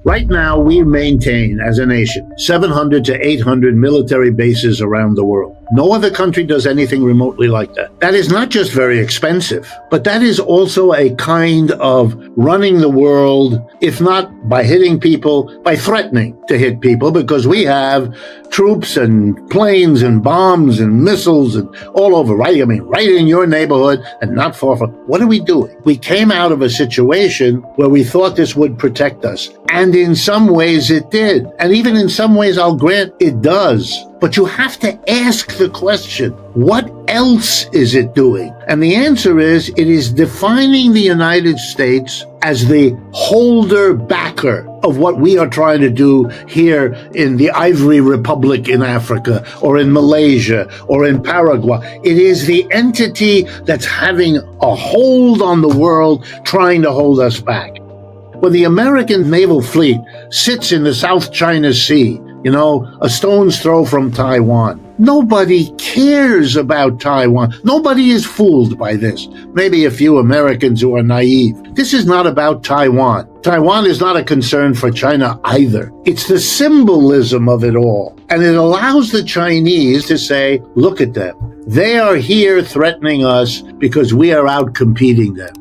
Right now, we maintain, as a nation, 700 to 800 military bases around the world. No other country does anything remotely like that. That is not just very expensive, but that is also a kind of running the world, if not by hitting people, by threatening to hit people, because we have troops and planes and bombs and missiles and all over, right? I mean, right in your neighborhood and not far from. What are we doing? We came out of a situation where we thought this would protect us. And in some ways it did. And even in some ways, I'll grant it does. But you have to ask the question, what else is it doing? And the answer is, it is defining the United States as the holder backer of what we are trying to do here in the Ivory Republic in Africa, or in Malaysia, or in Paraguay. It is the entity that's having a hold on the world, trying to hold us back. When the American naval fleet sits in the South China Sea, a stone's throw from Taiwan, nobody cares about Taiwan. Nobody is fooled by this. Maybe a few Americans who are naive. This is not about Taiwan. Taiwan is not a concern for China either. It's the symbolism of it all. And it allows the Chinese to say, look at them. They are here threatening us because we are out competing them.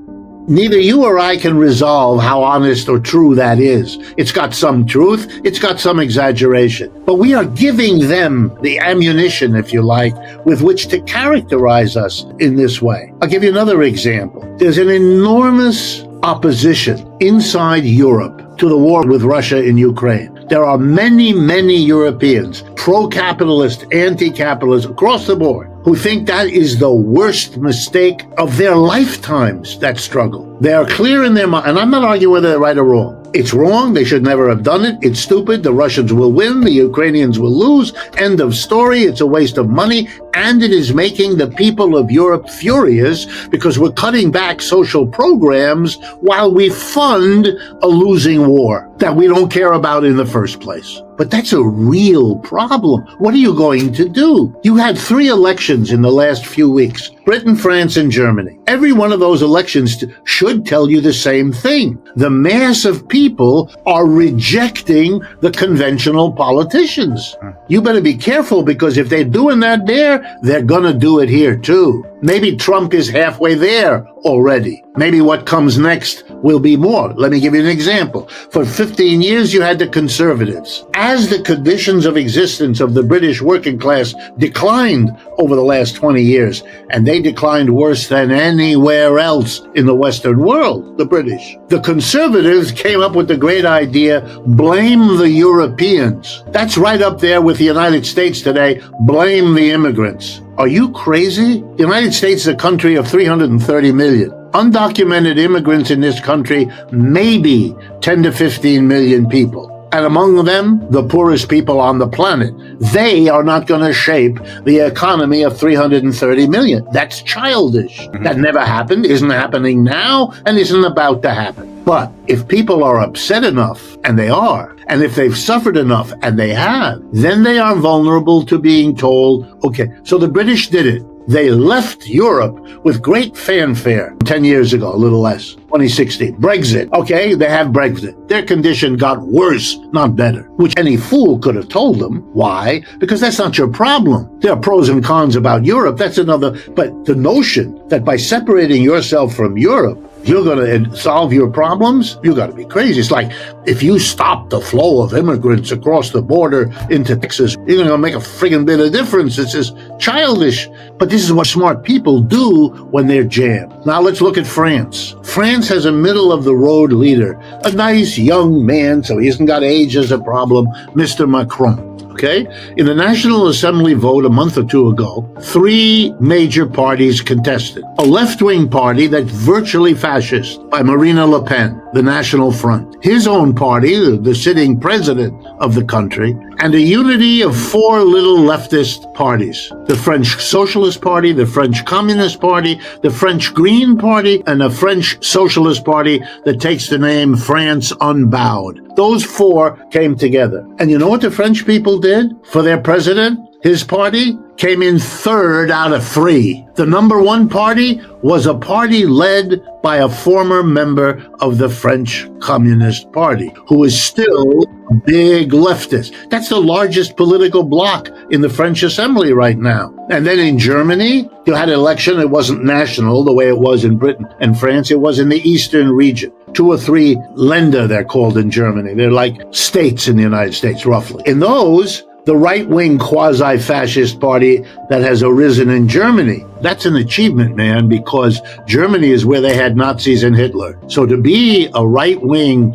Neither you or I can resolve how honest or true that is. It's got some truth, it's got some exaggeration. But we are giving them the ammunition, if you like, with which to characterize us in this way. I'll give you another example. There's an enormous opposition inside Europe to the war with Russia in Ukraine. There are many, many Europeans, pro-capitalist, anti-capitalist, across the board, who think that is the worst mistake of their lifetimes, that struggle. They are clear in their mind, and I'm not arguing whether they're right or wrong. It's wrong, they should never have done it, it's stupid, the Russians will win, the Ukrainians will lose, end of story, it's a waste of money, and it is making the people of Europe furious because we're cutting back social programs while we fund a losing war that we don't care about in the first place. But that's a real problem. What are you going to do? You had 3 elections in the last few weeks. Britain, France, and Germany. Every one of those elections should tell you the same thing. The mass of people are rejecting the conventional politicians. You better be careful, because if they're doing that there, they're gonna do it here too. Maybe Trump is halfway there already. Maybe what comes next will be more. Let me give you an example. For 15 years, you had the conservatives. As the conditions of existence of the British working class declined over the last 20 years, and they declined worse than anywhere else in the Western world, the British, the conservatives came up with the great idea, blame the Europeans. That's right up there with the United States today, blame the immigrants. Are you crazy? The United States is a country of 330 million. Undocumented immigrants in this country, maybe 10 to 15 million people. And among them, the poorest people on the planet. They are not going to shape the economy of 330 million. That's childish. That never happened, isn't happening now, and isn't about to happen. But if people are upset enough, and they are, and if they've suffered enough, and they have, then they are vulnerable to being told, okay, so the British did it. They left Europe with great fanfare 10 years ago, a little less, 2016. Brexit. Okay, they have Brexit. Their condition got worse, not better, which any fool could have told them. Why? Because that's not your problem. There are pros and cons about Europe. That's another. But the notion that by separating yourself from Europe, you're going to solve your problems? You got to be crazy. It's like if you stop the flow of immigrants across the border into Texas, you're going to make a friggin' bit of difference. It's just childish. But this is what smart people do when they're jammed. Now let's look at France. France has a middle-of-the-road leader, a nice young man, so he hasn't got age as a problem, Mr. Macron. Okay? In the National Assembly vote a month or 2 ago, 3 major parties contested. A left-wing party that's virtually fascist by Marine Le Pen, the National Front. His own party, the sitting president of the country, and a unity of 4 little leftist parties. The French Socialist Party, the French Communist Party, the French Green Party, and the French Socialist Party that takes the name France Unbowed. Those 4 came together. And you know what the French people did for their president? His party came in third out of three. The number one party was a party led by a former member of the French Communist Party, who is still a big leftist. That's the largest political bloc in the French Assembly right now. And then in Germany, you had an election. It wasn't national the way it was in Britain and France. It was in the eastern region. 2 or 3 Länder, they're called in Germany. They're like states in the United States, roughly. In those, the right-wing quasi-fascist party that has arisen in Germany, that's an achievement, man, because Germany is where they had Nazis and Hitler. So to be a right-wing,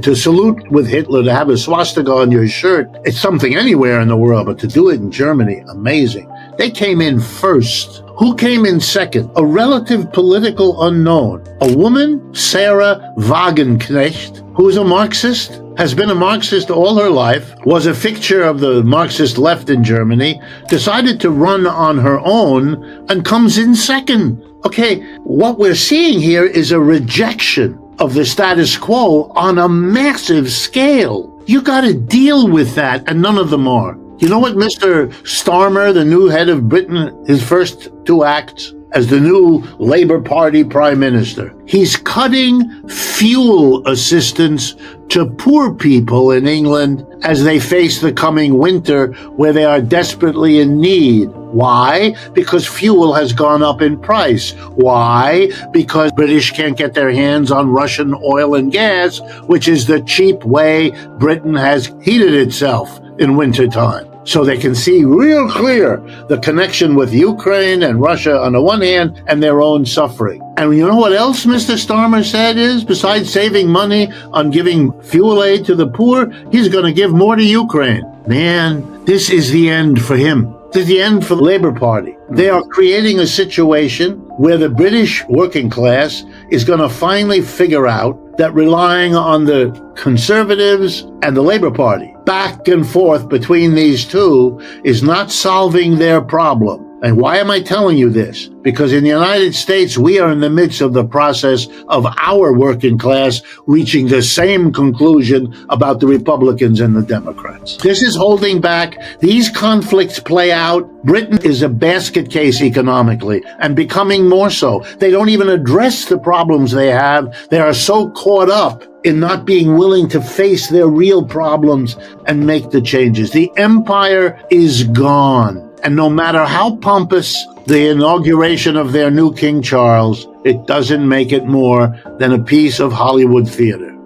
to salute with Hitler, to have a swastika on your shirt, it's something anywhere in the world, but to do it in Germany, amazing. They came in first. Who came in second? A relative political unknown. A woman, Sarah Wagenknecht, who is a Marxist, has been a Marxist all her life, was a fixture of the Marxist left in Germany, decided to run on her own, and comes in second. Okay, what we're seeing here is a rejection of the status quo on a massive scale. You got to deal with that, and none of them are. You know what Mr. Starmer, the new head of Britain, his first 2 acts as the new Labour Party Prime Minister? He's cutting fuel assistance to poor people in England as they face the coming winter where they are desperately in need. Why? Because fuel has gone up in price. Why? Because British can't get their hands on Russian oil and gas, which is the cheap way Britain has heated itself in wintertime. So they can see real clear the connection with Ukraine and Russia on the one hand and their own suffering. And you know what else Mr. Starmer said is, besides saving money on giving fuel aid to the poor, he's going to give more to Ukraine. Man, this is the end for him. This is the end for the Labour Party. They are creating a situation where the British working class is going to finally figure out that relying on the Conservatives and the Labour Party back and forth between these two is not solving their problem. And why am I telling you this? Because in the United States, we are in the midst of the process of our working class reaching the same conclusion about the Republicans and the Democrats. This is holding back. These conflicts play out. Britain is a basket case economically and becoming more so. They don't even address the problems they have. They are so caught up in not being willing to face their real problems and make the changes. The empire is gone. And no matter how pompous the inauguration of their new King Charles, it doesn't make it more than a piece of Hollywood theater.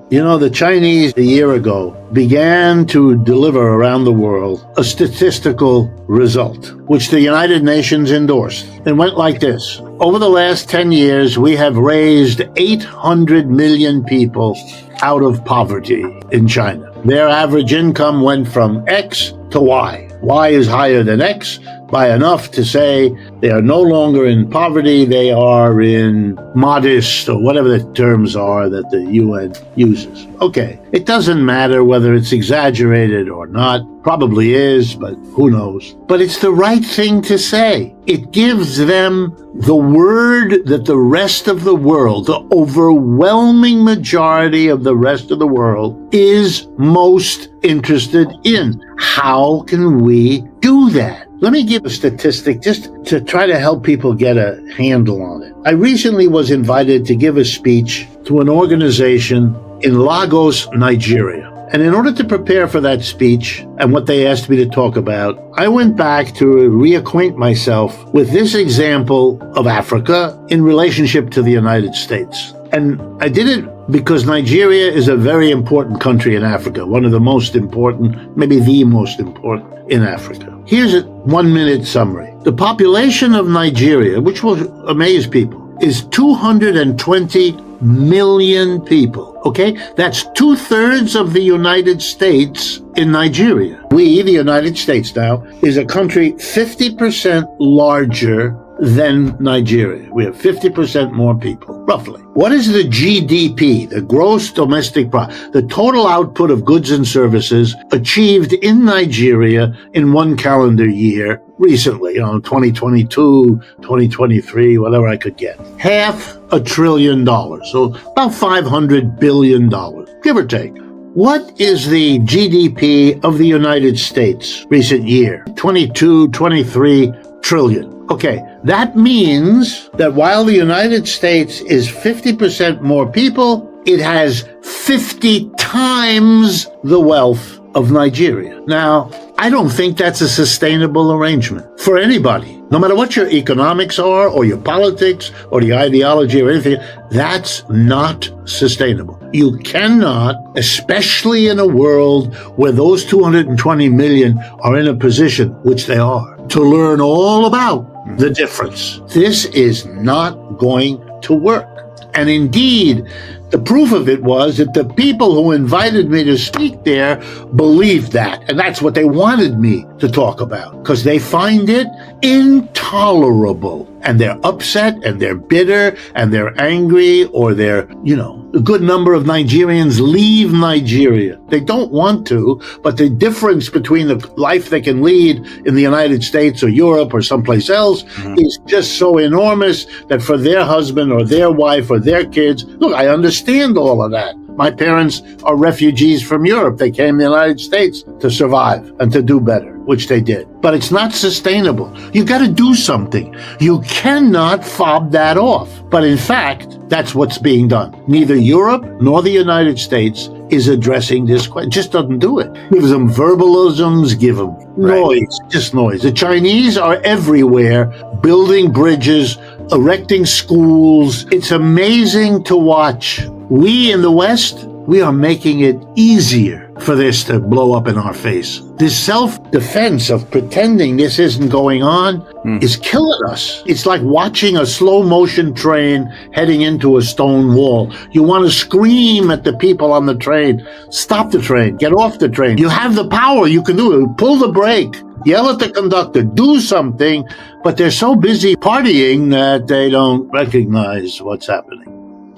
You know, the Chinese a year ago began to deliver around the world a statistical result, which the United Nations endorsed. It went like this. Over the last 10 years, we have raised 800 million people out of poverty in China. Their average income went from X to Y. Y is higher than X by enough to say they are no longer in poverty, they are in modest, or whatever the terms are that the UN uses. Okay, it doesn't matter whether it's exaggerated or not. Probably is, but who knows? But it's the right thing to say. It gives them the word that the rest of the world, the overwhelming majority of the rest of the world, is most interested in. How can we do that? Let me give a statistic just to try to help people get a handle on it. I recently was invited to give a speech to an organization in Lagos, Nigeria. And in order to prepare for that speech and what they asked me to talk about, I went back to reacquaint myself with this example of Africa in relationship to the United States. And I did it because Nigeria is a very important country in Africa, one of the most important, maybe the most important in Africa. Here's a 1-minute summary. The population of Nigeria, which will amaze people, is 220 million people, okay? That's 2/3 of the United States in Nigeria. We, the United States now, is a country 50% larger than Nigeria. We have 50% more people, roughly. What is the GDP, the gross domestic product, the total output of goods and services achieved in Nigeria in one calendar year recently, 2022, 2023, whatever I could get? $500 billion, so about $500 billion, give or take. What is the GDP of the United States recent year? 22, 23 trillion. Okay, that means that while the United States is 50% more people, it has 50 times the wealth of Nigeria. Now, I don't think that's a sustainable arrangement for anybody. No matter what your economics are, or your politics, or the ideology, or anything, that's not sustainable. You cannot, especially in a world where those 220 million are in a position, which they are, to learn all about the difference. This is not going to work. And indeed, the proof of it was that the people who invited me to speak there believed that. And that's what they wanted me to talk about, because they find it intolerable. And they're upset, and they're bitter, and they're angry, or they're, a good number of Nigerians leave Nigeria. They don't want to, but the difference between the life they can lead in the United States or Europe or someplace else is just so enormous that for their husband or their wife or their kids, look, I understand all of that. My parents are refugees from Europe. They came to the United States to survive and to do better, which they did. But it's not sustainable. You got to do something. You cannot fob that off. But in fact, that's what's being done. Neither Europe nor the United States is addressing this question. Just doesn't do it. Give them verbalisms, give them noise, just noise. The Chinese are everywhere, building bridges, erecting schools. It's amazing to watch. We in the West, we are making it easier for this to blow up in our face. This self-defense of pretending this isn't going on is killing us. It's like watching a slow-motion train heading into a stone wall. You want to scream at the people on the train, stop the train, get off the train. You have the power, you can do it. Pull the brake, yell at the conductor, do something, but they're so busy partying that they don't recognize what's happening.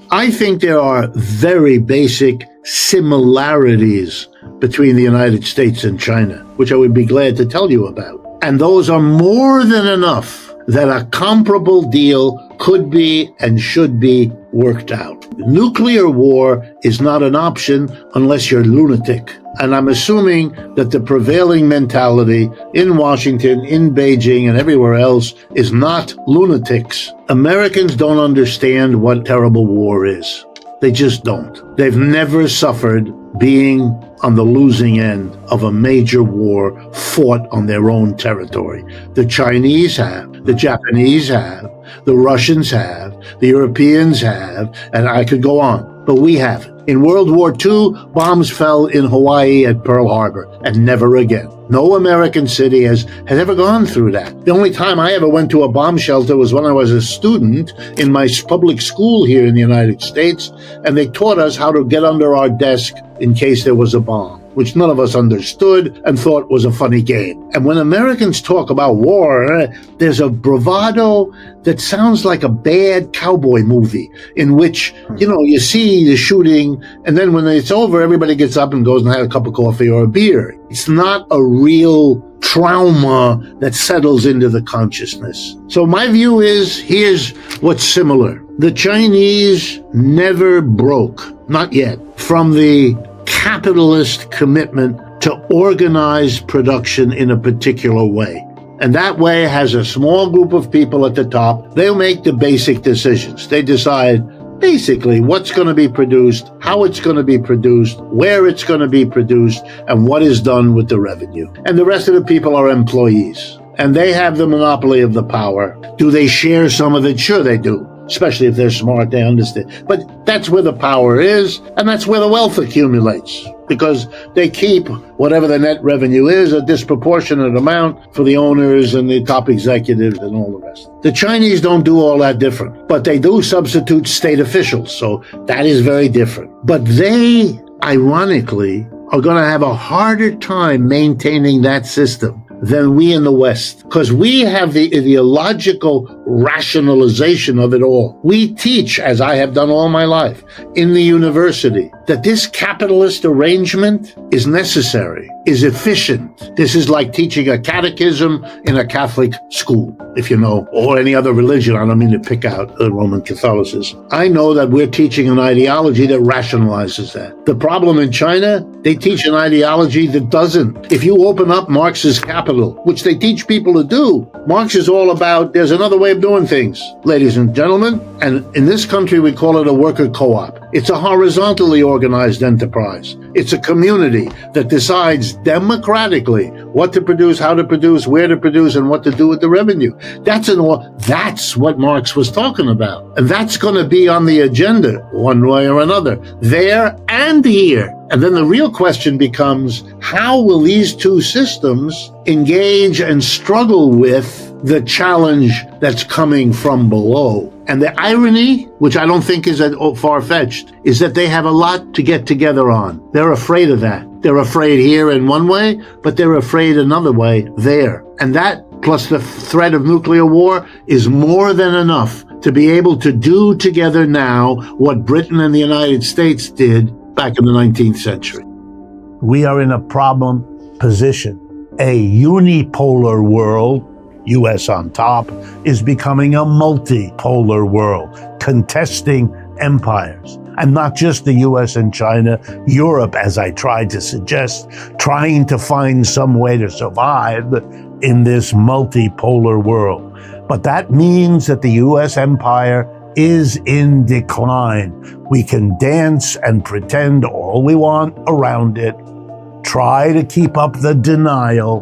I think there are very basic similarities between the United States and China, which I would be glad to tell you about. And those are more than enough that a comparable deal could be and should be worked out. Nuclear war is not an option unless you're lunatic. And I'm assuming that the prevailing mentality in Washington, in Beijing, and everywhere else is not lunatics. Americans don't understand what terrible war is. They just don't. They've never suffered being on the losing end of a major war fought on their own territory. The Chinese have, the Japanese have, the Russians have, the Europeans have, and I could go on, but we haven't. In World War II, bombs fell in Hawaii at Pearl Harbor, and never again. No American city has ever gone through that. The only time I ever went to a bomb shelter was when I was a student in my public school here in the United States, and they taught us how to get under our desk in case there was a bomb, which none of us understood and thought was a funny game. And when Americans talk about war, there's a bravado that sounds like a bad cowboy movie in which, you see the shooting, and then when it's over, everybody gets up and goes and has a cup of coffee or a beer. It's not a real trauma that settles into the consciousness. So my view is, here's what's similar. The Chinese never broke, not yet, from the capitalist commitment to organize production in a particular way. And that way has a small group of people at the top. They'll make the basic decisions. They decide basically what's going to be produced, how it's going to be produced, where it's going to be produced, and what is done with the revenue. And the rest of the people are employees. And they have the monopoly of the power. Do they share some of it? Sure they do. Especially if they're smart, they understand. But that's where the power is, and that's where the wealth accumulates, because they keep whatever the net revenue is, a disproportionate amount for the owners and the top executives and all the rest. The Chinese don't do all that different, but they do substitute state officials, so that is very different. But they, ironically, are going to have a harder time maintaining that system than we in the West, because because we have the ideological rationalization of it all. We teach, as I have done all my life, in the university, that this capitalist arrangement is necessary, is efficient. This is like teaching a catechism in a Catholic school, if you know, or any other religion. I don't mean to pick out Roman Catholicism. I know that we're teaching an ideology that rationalizes that. The problem in China, they teach an ideology that doesn't. If you open up Marx's Capital, which they teach people to do, Marx is all about there's another way of doing things, ladies and gentlemen. And in this country, we call it a worker co-op. It's a horizontally organized enterprise. It's a community that decides democratically what to produce, how to produce, where to produce, and what to do with the revenue. That's what Marx was talking about. And that's going to be on the agenda one way or another, there and here. And then the real question becomes, how will these two systems engage and struggle with the challenge that's coming from below? And the irony, which I don't think is far-fetched, is that they have a lot to get together on. They're afraid of that. They're afraid here in one way, but they're afraid another way there. And that, plus the threat of nuclear war, is more than enough to be able to do together now what Britain and the United States did back in the 19th century. We are in a problem position. A unipolar world, US on top, is becoming a multipolar world, contesting empires. And not just the US and China, Europe, as I tried to suggest, trying to find some way to survive in this multipolar world. But that means that the US empire is in decline. We can dance and pretend all we want around it, try to keep up the denial.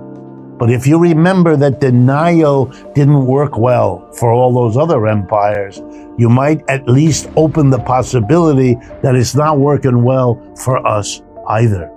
But if you remember that denial didn't work well for all those other empires, you might at least open the possibility that it's not working well for us either.